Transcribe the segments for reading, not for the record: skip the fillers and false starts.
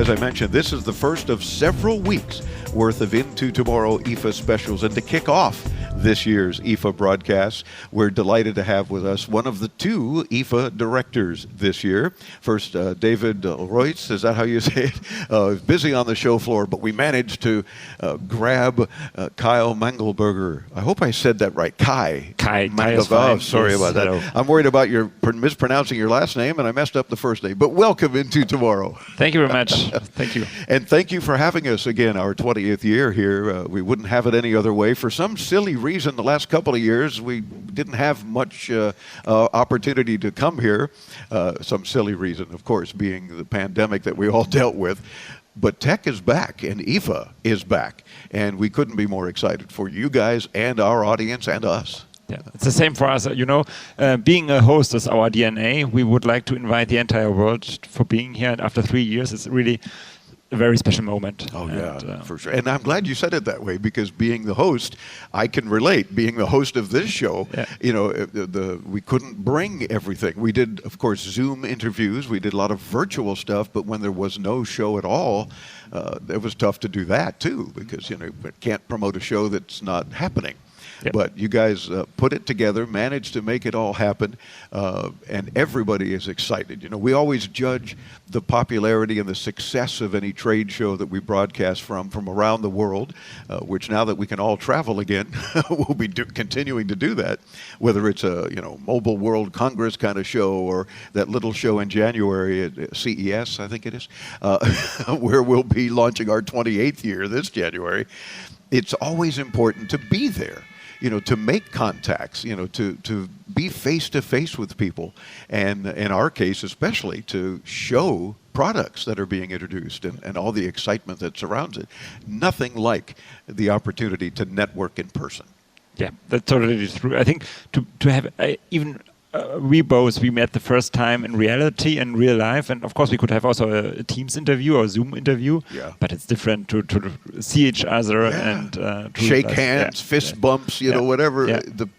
as I mentioned, this is the first of several weeks worth of Into Tomorrow IFA specials. And to kick off this year's IFA broadcast, we're delighted to have with us one of the two IFA directors this year. First, David Reutz, is that how you say it? Busy on the show floor, but we managed to grab Kyle Mangelberger. I hope I said that right. Kai Mangelberger. Sorry about that. Hello. I'm worried about your mispronouncing your last name, and I messed up the first name. But welcome Into Tomorrow. Thank you very much. Thank you. And thank you for having us again, our 20th year here. We wouldn't have it any other way. For some silly reason, the last couple of years, we didn't have much opportunity to come here. Some silly reason, of course, being the pandemic that we all dealt with. But tech is back, and IFA is back. And we couldn't be more excited for you guys and our audience and us. Yeah, it's the same for us. You know, being a host is our DNA. We would like to invite the entire world for being here. And after 3 years, it's really a very special moment. Oh, yeah, for sure. And I'm glad you said it that way, because being the host, I can relate. Being the host of this show, you know, we couldn't bring everything. We did, of course, Zoom interviews. We did a lot of virtual stuff. But when there was no show at all, it was tough to do that, too, because, you know, you can't promote a show that's not happening. Yep. But you guys put it together, managed to make it all happen, and everybody is excited. You know, we always judge the popularity and the success of any trade show that we broadcast from around the world, which now that we can all travel again, we'll be continuing to do that, whether it's a Mobile World Congress kind of show or that little show in January at CES, I think it is, where we'll be launching our 28th year this January. It's always important to be there. You know, to make contacts, you know, to be face-to-face with people, and in our case especially, to show products that are being introduced and all the excitement that surrounds it. Nothing like the opportunity to network in person. Yeah, that's totally true. I think to have even... we met the first time in reality, in real life, and of course we could have also a Teams interview or Zoom interview, but it's different to see each other and to shake hands, fist bumps, you know, whatever.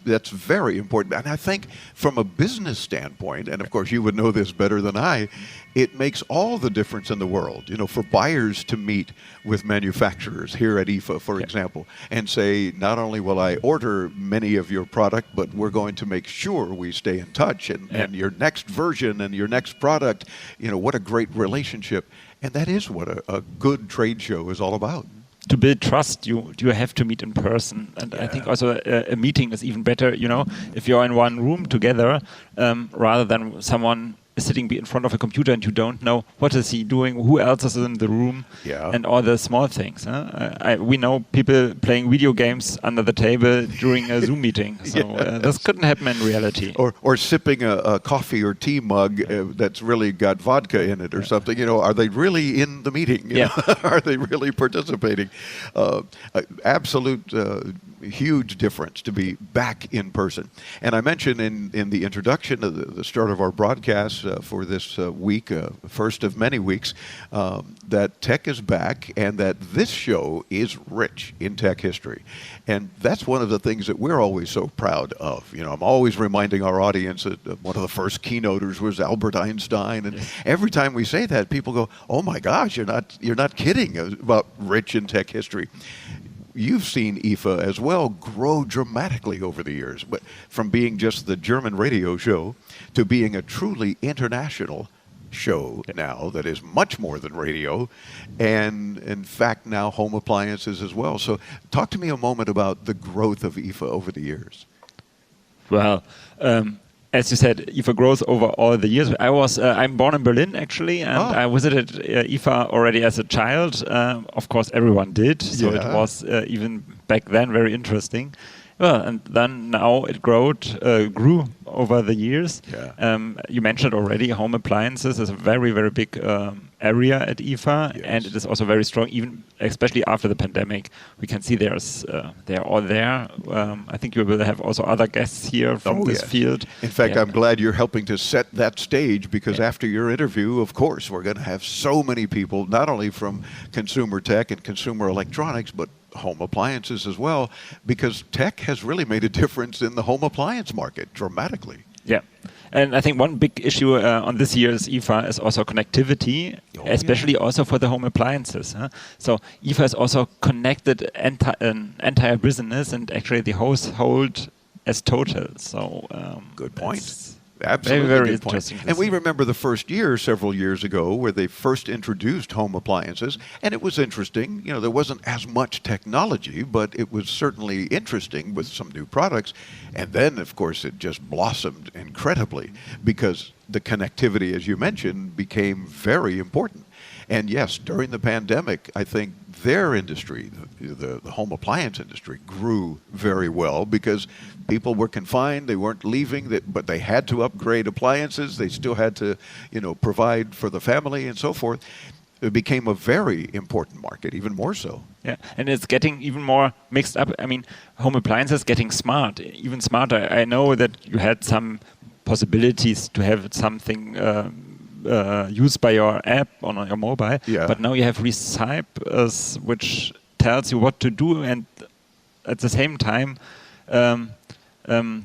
That's very important. And I think from a business standpoint, and of course you would know this better than I, it makes all the difference in the world, you know, for buyers to meet with manufacturers here at IFA, for example, and say, not only will I order many of your product, but we're going to make sure we stay in touch, and your next version and your next product, you know, what a great relationship. And that is what a good trade show is all about. To build trust, you have to meet in person, and I think also a meeting is even better, you know, if you're in one room together, rather than someone sitting in front of a computer and you don't know what is he doing, who else is in the room, and all the small things. We know people playing video games under the table during a Zoom meeting, so this couldn't happen in reality. Or sipping a coffee or tea mug that's really got vodka in it or something. You know, are they really in the meeting? You know? Are they really participating? Absolute huge difference to be back in person. And I mentioned in the introduction of the start of our broadcast for this week, first of many weeks, that tech is back and that this show is rich in tech history. And that's one of the things that we're always so proud of. You know, I'm always reminding our audience that one of the first keynoters was Albert Einstein. And every time we say that, people go, oh my gosh, you're not kidding about rich in tech history. You've seen IFA as well grow dramatically over the years, but from being just the German radio show to being a truly international show now that is much more than radio, and in fact now home appliances as well. So talk to me a moment about the growth of IFA over the years. Well, as you said, IFA grows over all the years. I'm born in Berlin, actually, and I visited IFA already as a child. Of course, everyone did, so it was even back then very interesting. Well, and then now it grew over the years. You mentioned already home appliances is a very, very big area at IFA, and it is also very strong, even especially after the pandemic. We can see they're all there. I think you will have also other guests here from this field. In fact, I'm glad you're helping to set that stage, because after your interview, of course, we're going to have so many people, not only from consumer tech and consumer electronics, but home appliances as well, because tech has really made a difference in the home appliance market dramatically. Yeah. And I think one big issue on this year's IFA is also connectivity, especially also for the home appliances. So IFA is also connected an entire business and actually the household as total. So good point. Absolutely, very good point. interesting. And we remember the first year several years ago where they first introduced home appliances, and it was interesting. You know, there wasn't as much technology, but it was certainly interesting with some new products. And then, of course, it just blossomed incredibly because the connectivity, as you mentioned, became very important. And yes, during the pandemic, I think their industry, the home appliance industry, grew very well because people were confined, they weren't leaving, but they had to upgrade appliances, they still had to, provide for the family and so forth. It became a very important market, even more so. Yeah, and it's getting even more mixed up. I mean, home appliances getting smart, even smarter. I know that you had some possibilities to have something used by your app on your mobile, but now you have recipes which tells you what to do and at the same time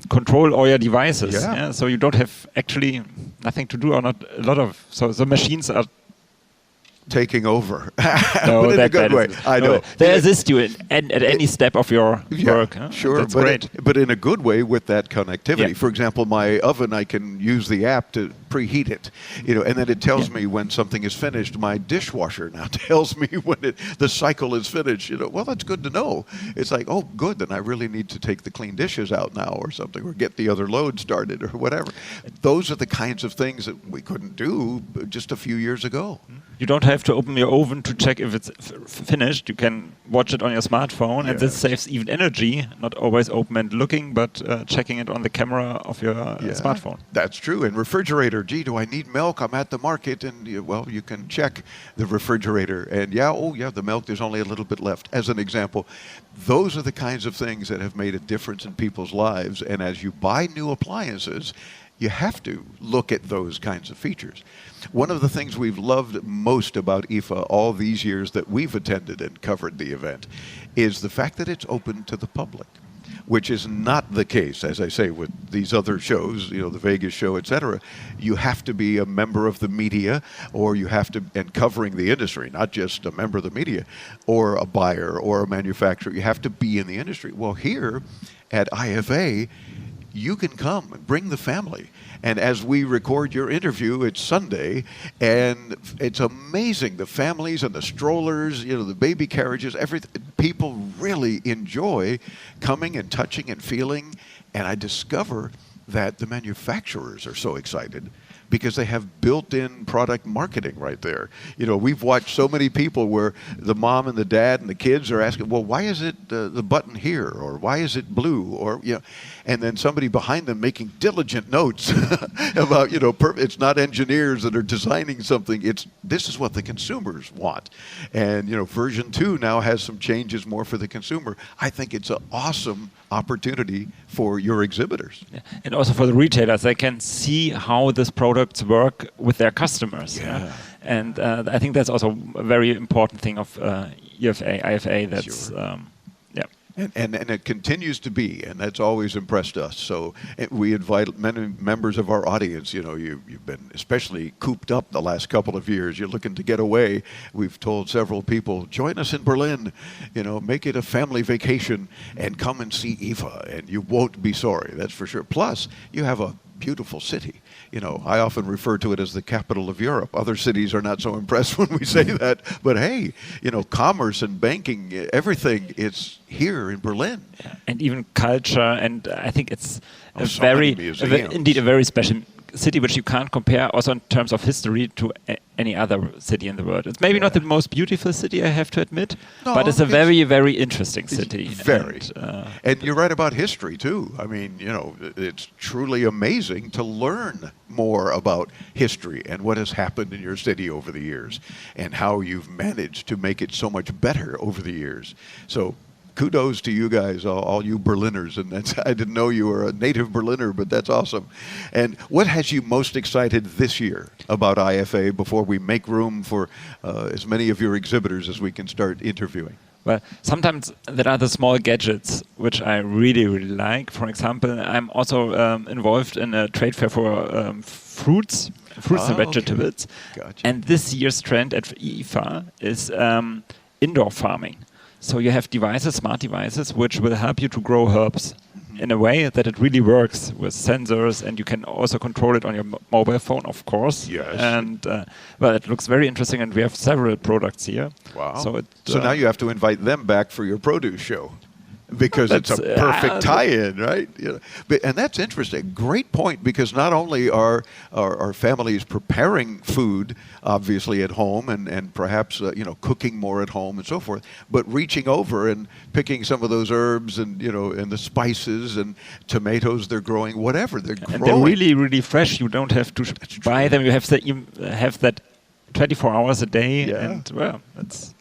control all your devices. Yeah? So you don't have actually nothing to do or not a lot of. So the machines are taking over, no, but in a good way. I know they assist you at any step of your work. Sure, that's great. But in a good way with that connectivity. Yeah. For example, my oven, I can use the app to preheat it, and then it tells me when something is finished. My dishwasher now tells me when the cycle is finished. Well, that's good to know. It's like, oh, good, then I really need to take the clean dishes out now or something, or get the other load started or whatever. Those are the kinds of things that we couldn't do just a few years ago. You don't have to open your oven to check if it's finished. You can watch it on your smartphone, and this saves even energy. Not always open and looking, but checking it on the camera of your smartphone. That's true. And refrigerator, gee, do I need milk? I'm at the market, and you can check the refrigerator. And the milk, there's only a little bit left, as an example. Those are the kinds of things that have made a difference in people's lives. And as you buy new appliances, you have to look at those kinds of features. One of the things we've loved most about IFA all these years that we've attended and covered the event is the fact that it's open to the public, which is not the case, as I say, with these other shows, the Vegas show, etc. You have to be a member of the media, or you have to, and covering the industry, not just a member of the media, or a buyer, or a manufacturer. You have to be in the industry. Well, here at IFA, you can come and bring the family. And as we record your interview, it's Sunday, and it's amazing. The families and the strollers, the baby carriages, everything. People really enjoy coming and touching and feeling. And I discover that the manufacturers are so excited because they have built-in product marketing right there. We've watched so many people where the mom and the dad and the kids are asking, well, why is it the button here? Or why is it blue? Or, and then somebody behind them making diligent notes about, it's not engineers that are designing something. This is what the consumers want. And, version 2 now has some changes more for the consumer. I think it's an awesome opportunity for your exhibitors. Yeah. And also for the retailers, they can see how these products work with their customers. Yeah. And I think that's also a very important thing of IFA. That's And it continues to be, and that's always impressed us. So we invite many members of our audience. You've been especially cooped up the last couple of years. You're looking to get away. We've told several people, join us in Berlin. Make it a family vacation and come and see IFA, and you won't be sorry. That's for sure. Plus, you have a beautiful city. I often refer to it as the capital of Europe. Other cities are not so impressed when we say that. But hey, commerce and banking, everything, it's here in Berlin. Yeah. And even culture, and I think it's indeed a very special city which you can't compare also in terms of history to any other city in the world. It's maybe not the most beautiful city, I have to admit, but it's a very, very interesting city. Very. And you're right about history, too. I mean, it's truly amazing to learn more about history and what has happened in your city over the years and how you've managed to make it so much better over the years. So kudos to you guys, all you Berliners. And I didn't know you were a native Berliner, but that's awesome. And what has you most excited this year about IFA before we make room for as many of your exhibitors as we can start interviewing? Well, sometimes there are the small gadgets which I really, really like. For example, I'm also involved in a trade fair for fruits and vegetables. Okay. Gotcha. And this year's trend at IFA is indoor farming. So you have devices, smart devices, which will help you to grow herbs in a way that it really works with sensors, and you can also control it on your mobile phone, of course. Yes. And well, it looks very interesting, and we have several products here. Wow. So now you have to invite them back for your produce show, because it's a perfect tie-in, right? And that's interesting. Great point, because not only are families preparing food, obviously at home, and perhaps cooking more at home and so forth, but reaching over and picking some of those herbs and and the spices and tomatoes they're growing, whatever they're growing. And they're really, really fresh. You don't have to buy them. You have that 24 hours a day. Yeah. And well,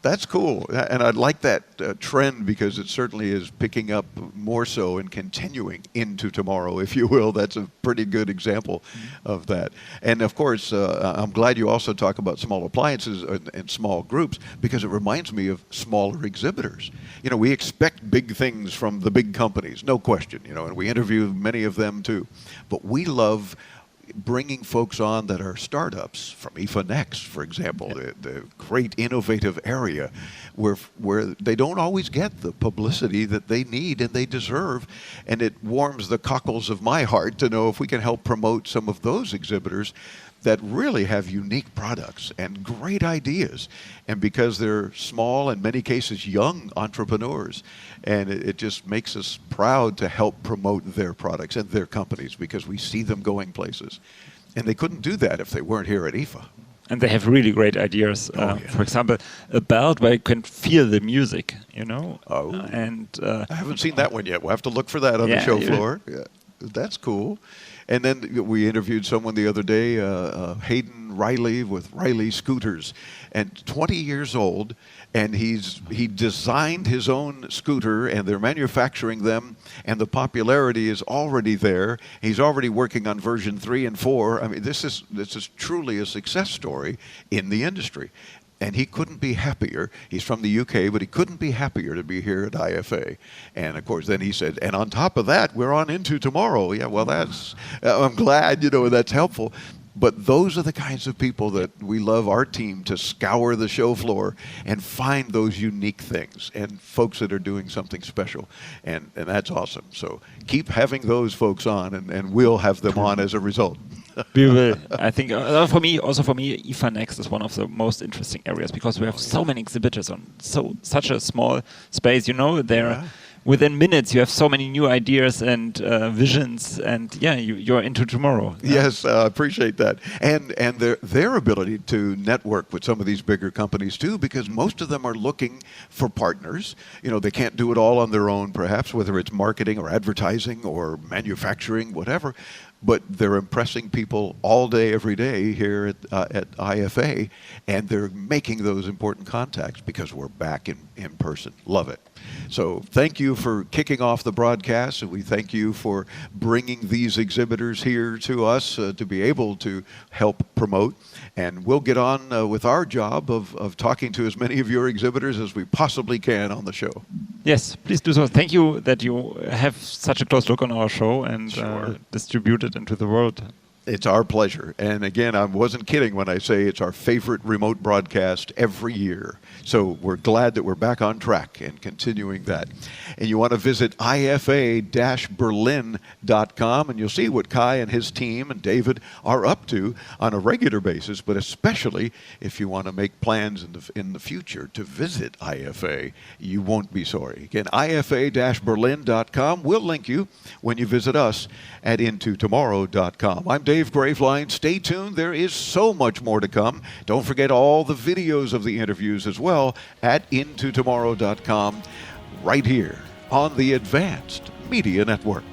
that's cool, and I like that trend, because it certainly is picking up more so and continuing into tomorrow, if you will. That's a pretty good example of that. And of course, I'm glad you also talk about small appliances and small groups, because it reminds me of smaller exhibitors. We expect big things from the big companies, no question, and we interview many of them too. But we love bringing folks on that are startups, from IFA Next, for example, the great innovative area where they don't always get the publicity that they need and they deserve. And it warms the cockles of my heart to know if we can help promote some of those exhibitors that really have unique products and great ideas. And because they're small, in many cases young entrepreneurs, and it just makes us proud to help promote their products and their companies, because we see them going places. And they couldn't do that if they weren't here at IFA. And they have really great ideas. For example, a belt where you can feel the music, Oh. And I haven't seen that one yet. We'll have to look for that on the show floor. Yeah. That's cool. And then we interviewed someone the other day, Hayden Riley with Riley Scooters, and 20 years old, and he designed his own scooter, and they're manufacturing them, and the popularity is already there. He's already working on version 3 and 4. I mean, this is truly a success story in the industry. And he couldn't be happier. He's from the UK, but he couldn't be happier to be here at IFA. And of course, then he said, and on top of that, we're on into tomorrow. Yeah, well, I'm glad, that's helpful. But those are the kinds of people that we love our team to scour the show floor and find those unique things and folks that are doing something special. And that's awesome. So keep having those folks on, and we'll have them on as a result. We will. I think for me, IFA Next is one of the most interesting areas, because we have so many exhibitors on such a small space. Within minutes, you have so many new ideas and visions, and you're into tomorrow. Yes, I appreciate that, and their ability to network with some of these bigger companies too, because most of them are looking for partners. They can't do it all on their own, perhaps, whether it's marketing or advertising or manufacturing, whatever. But they're impressing people all day, every day here at IFA, and they're making those important contacts because we're back in person. Love it. So thank you for kicking off the broadcast, and we thank you for bringing these exhibitors here to us to be able to help promote. And we'll get on with our job of talking to as many of your exhibitors as we possibly can on the show. Yes, please do so. Thank you that you have such a close look on our show and distribute it into the world. It's our pleasure. And again, I wasn't kidding when I say it's our favorite remote broadcast every year. So we're glad that we're back on track and continuing that. And you want to visit IFA-Berlin.com, and you'll see what Kai and his team and David are up to on a regular basis, but especially if you want to make plans in the future to visit IFA, you won't be sorry. Again, IFA-Berlin.com. We'll link you when you visit us at intotomorrow.com. I'm Dave Graveline. Stay tuned. There is so much more to come. Don't forget all the videos of the interviews as well at intotomorrow.com, right here on the Advanced Media Network.